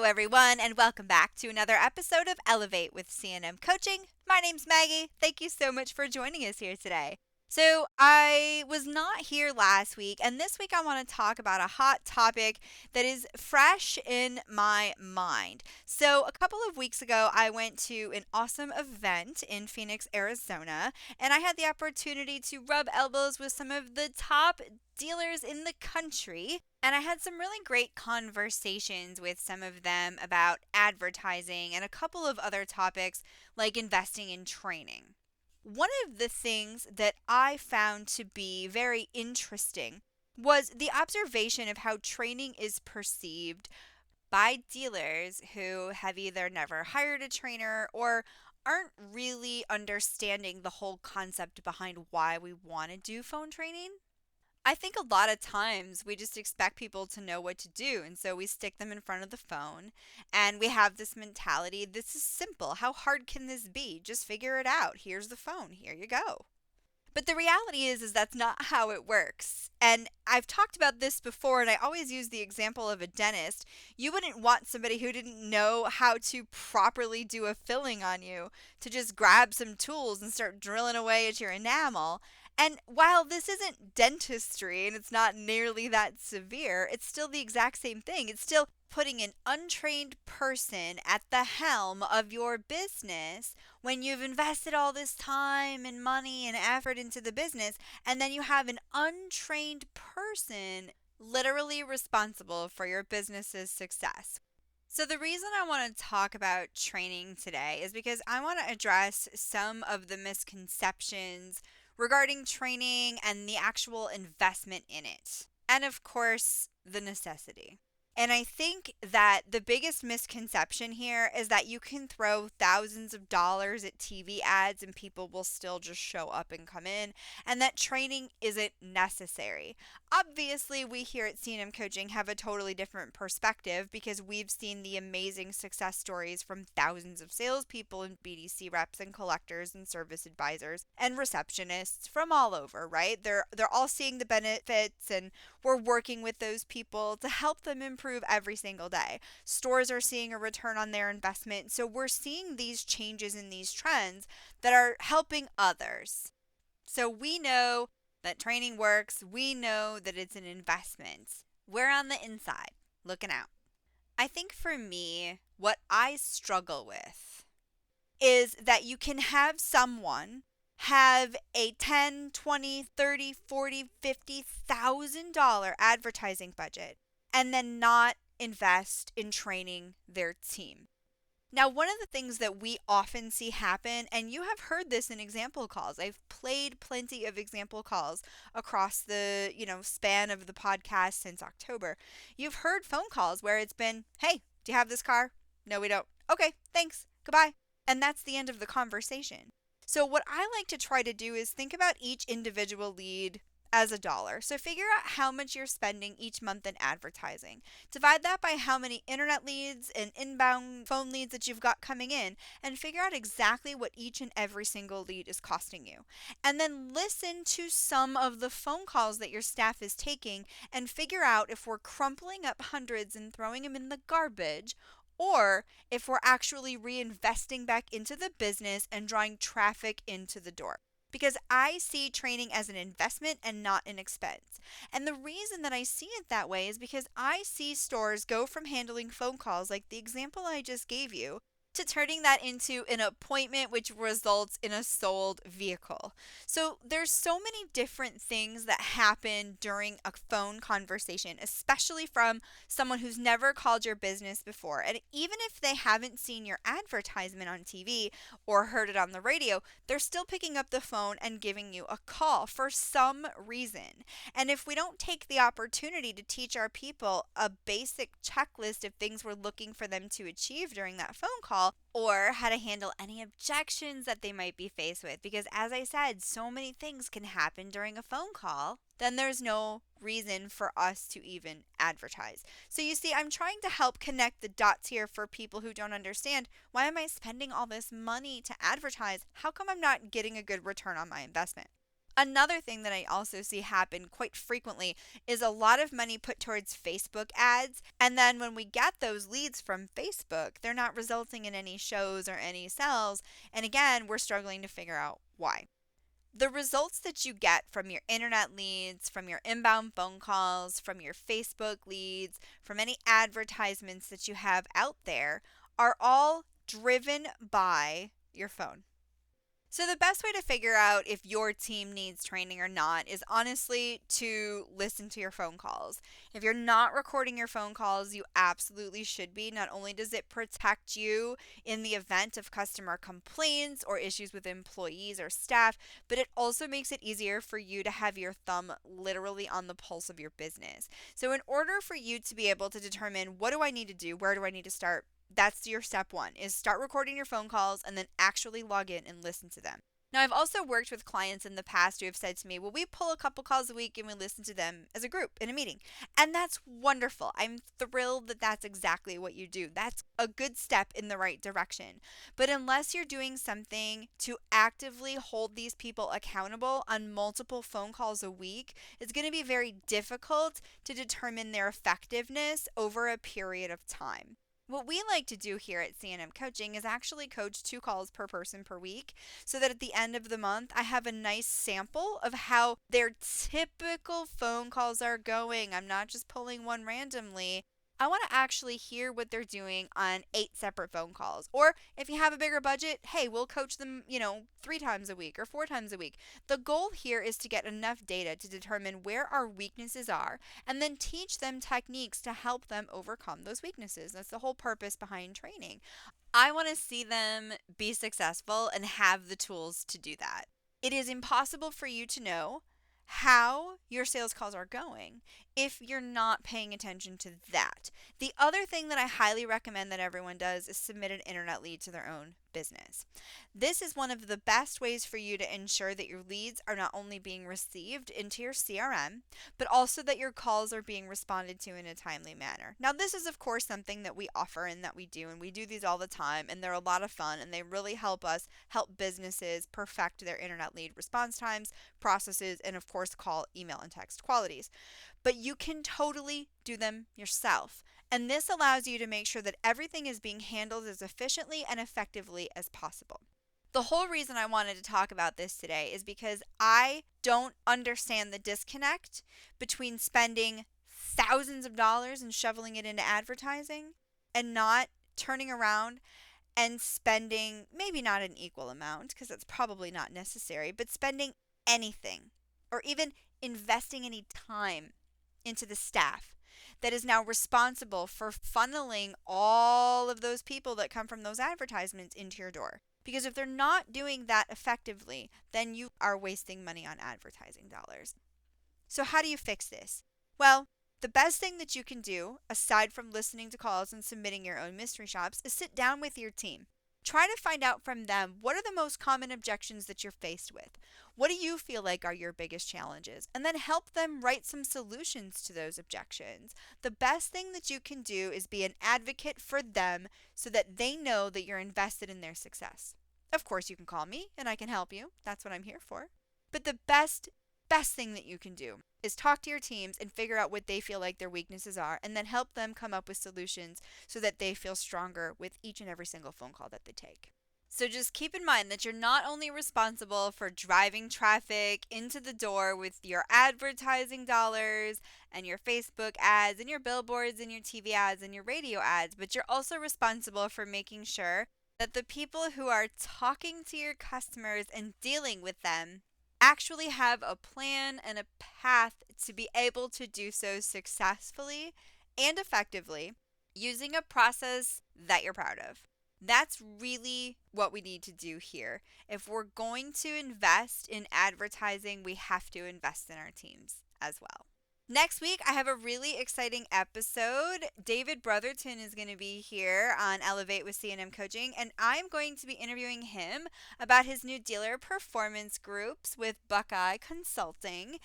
everyone, and welcome back to another episode of Elevate with C&M Coaching. My name's Maggie. Thank you so much for joining us here today. So, I was not here last week, and this week I want to talk about a hot topic that is fresh in my mind. So, a couple of weeks ago, I went to an awesome event in Phoenix, Arizona, and I had the opportunity to rub elbows with some of the top dealers in the country. And I had some really great conversations with some of them about advertising and a couple of other topics like investing in training. One of the things that I found to be very interesting was the observation of how training is perceived by dealers who have either never hired a trainer or aren't really understanding the whole concept behind why we want to do phone training. I think a lot of times we just expect people to know what to do. And so we stick them in front of the phone and we have this mentality. This is simple. How hard can this be? Just figure it out. Here's the phone. Here you go. But the reality is that's not how it works. And I've talked about this before, and I always use the example of a dentist. You wouldn't want somebody who didn't know how to properly do a filling on you to just grab some tools and start drilling away at your enamel. And while this isn't dentistry and it's not nearly that severe, it's still the exact same thing. It's still putting an untrained person at the helm of your business when you've invested all this time and money and effort into the business, and then you have an untrained person literally responsible for your business's success. So the reason I want to talk about training today is because I want to address some of the misconceptions regarding training and the actual investment in it. And of course, the necessity. And I think that the biggest misconception here is that you can throw thousands of dollars at TV ads and people will still just show up and come in, and that training isn't necessary. Obviously, we here at C&M Coaching have a totally different perspective because we've seen the amazing success stories from thousands of salespeople and BDC reps and collectors and service advisors and receptionists from all over, right? They're all seeing the benefits, and we're working with those people to help them improve every single day. Stores are seeing a return on their investment. So we're seeing these changes in these trends that are helping others. So we know that training works. We know that it's an investment. We're on the inside looking out. I think for me, what I struggle with is that you can have someone have a $10, $20, $30, $40, $50,000 advertising budget and then not invest in training their team. Now, one of the things that we often see happen, and you have heard this in example calls, I've played plenty of example calls across the, span of the podcast since October. You've heard phone calls where it's been, hey, do you have this car? No, we don't. Okay, thanks. Goodbye. And that's the end of the conversation. So what I like to try to do is think about each individual lead as a dollar. So figure out how much you're spending each month in advertising. Divide that by how many internet leads and inbound phone leads that you've got coming in, and figure out exactly what each and every single lead is costing you. And then listen to some of the phone calls that your staff is taking and figure out if we're crumpling up hundreds and throwing them in the garbage, or if we're actually reinvesting back into the business and drawing traffic into the door. Because I see training as an investment and not an expense. And the reason that I see it that way is because I see stores go from handling phone calls, like the example I just gave you, to turning that into an appointment which results in a sold vehicle. So there's so many different things that happen during a phone conversation, especially from someone who's never called your business before. And even if they haven't seen your advertisement on TV or heard it on the radio, they're still picking up the phone and giving you a call for some reason. And if we don't take the opportunity to teach our people a basic checklist of things we're looking for them to achieve during that phone call, or how to handle any objections that they might be faced with. Because as I said, so many things can happen during a phone call, then there's no reason for us to even advertise. So you see, I'm trying to help connect the dots here for people who don't understand, why am I spending all this money to advertise? How come I'm not getting a good return on my investment? Another thing that I also see happen quite frequently is a lot of money put towards Facebook ads. And then when we get those leads from Facebook, they're not resulting in any shows or any sales. And again, we're struggling to figure out why. The results that you get from your internet leads, from your inbound phone calls, from your Facebook leads, from any advertisements that you have out there are all driven by your phone. So, the best way to figure out if your team needs training or not is honestly to listen to your phone calls. If you're not recording your phone calls, you absolutely should be. Not only does it protect you in the event of customer complaints or issues with employees or staff, but it also makes it easier for you to have your thumb literally on the pulse of your business. So, in order for you to be able to determine what do I need to do, where do I need to start, that's your step one, is start recording your phone calls and then actually log in and listen to them. Now, I've also worked with clients in the past who have said to me, well, we pull a couple calls a week and we listen to them as a group in a meeting. And that's wonderful. I'm thrilled that that's exactly what you do. That's a good step in the right direction. But unless you're doing something to actively hold these people accountable on multiple phone calls a week, it's going to be very difficult to determine their effectiveness over a period of time. What we like to do here at C&M Coaching is actually coach 2 calls per person per week so that at the end of the month, I have a nice sample of how their typical phone calls are going. I'm not just pulling one randomly. I want to actually hear what they're doing on 8 separate phone calls. Or if you have a bigger budget, hey, we'll coach them, 3 times a week or 4 times a week. The goal here is to get enough data to determine where our weaknesses are and then teach them techniques to help them overcome those weaknesses. That's the whole purpose behind training. I want to see them be successful and have the tools to do that. It is impossible for you to know how your sales calls are going if you're not paying attention to that. The other thing that I highly recommend that everyone does is submit an internet lead to their own business. This is one of the best ways for you to ensure that your leads are not only being received into your CRM, but also that your calls are being responded to in a timely manner. Now, this is, of course, something that we offer and that we do, and we do these all the time, and they're a lot of fun, and they really help us help businesses perfect their internet lead response times, processes, and, of course, call, email, and text qualities. But you can totally do them yourself. And this allows you to make sure that everything is being handled as efficiently and effectively as possible. The whole reason I wanted to talk about this today is because I don't understand the disconnect between spending thousands of dollars and shoveling it into advertising and not turning around and spending maybe not an equal amount, because that's probably not necessary, but spending anything or even investing any time into the staff that is now responsible for funneling all of those people that come from those advertisements into your door. Because if they're not doing that effectively, then you are wasting money on advertising dollars. So how do you fix this? Well, the best thing that you can do, aside from listening to calls and submitting your own mystery shops, is sit down with your team. Try to find out from them, what are the most common objections that you're faced with? What do you feel like are your biggest challenges? And then help them write some solutions to those objections. The best thing that you can do is be an advocate for them so that they know that you're invested in their success. Of course, you can call me and I can help you. That's what I'm here for. But the best thing that you can do is talk to your teams and figure out what they feel like their weaknesses are, and then help them come up with solutions so that they feel stronger with each and every single phone call that they take. So just keep in mind that you're not only responsible for driving traffic into the door with your advertising dollars and your Facebook ads and your billboards and your TV ads and your radio ads, but you're also responsible for making sure that the people who are talking to your customers and dealing with them actually have a plan and a path to be able to do so successfully and effectively using a process that you're proud of. That's really what we need to do here. If we're going to invest in advertising, we have to invest in our teams as well. Next week, I have a really exciting episode. David Brotherton is going to be here on Elevate with C&M Coaching, and I'm going to be interviewing him about his new dealer performance groups with Buckeye Consulting.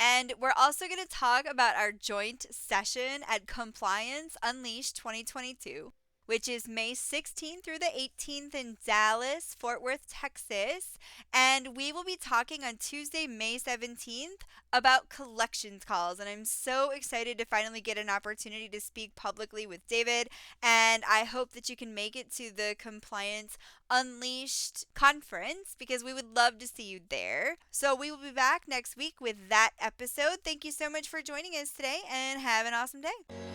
And we're also going to talk about our joint session at Compliance Unleashed 2022. which is May 16th through the 18th in Dallas, Fort Worth, Texas. And we will be talking on Tuesday, May 17th about collections calls. And I'm so excited to finally get an opportunity to speak publicly with David. And I hope that you can make it to the Compliance Unleashed conference because we would love to see you there. So we will be back next week with that episode. Thank you so much for joining us today and have an awesome day.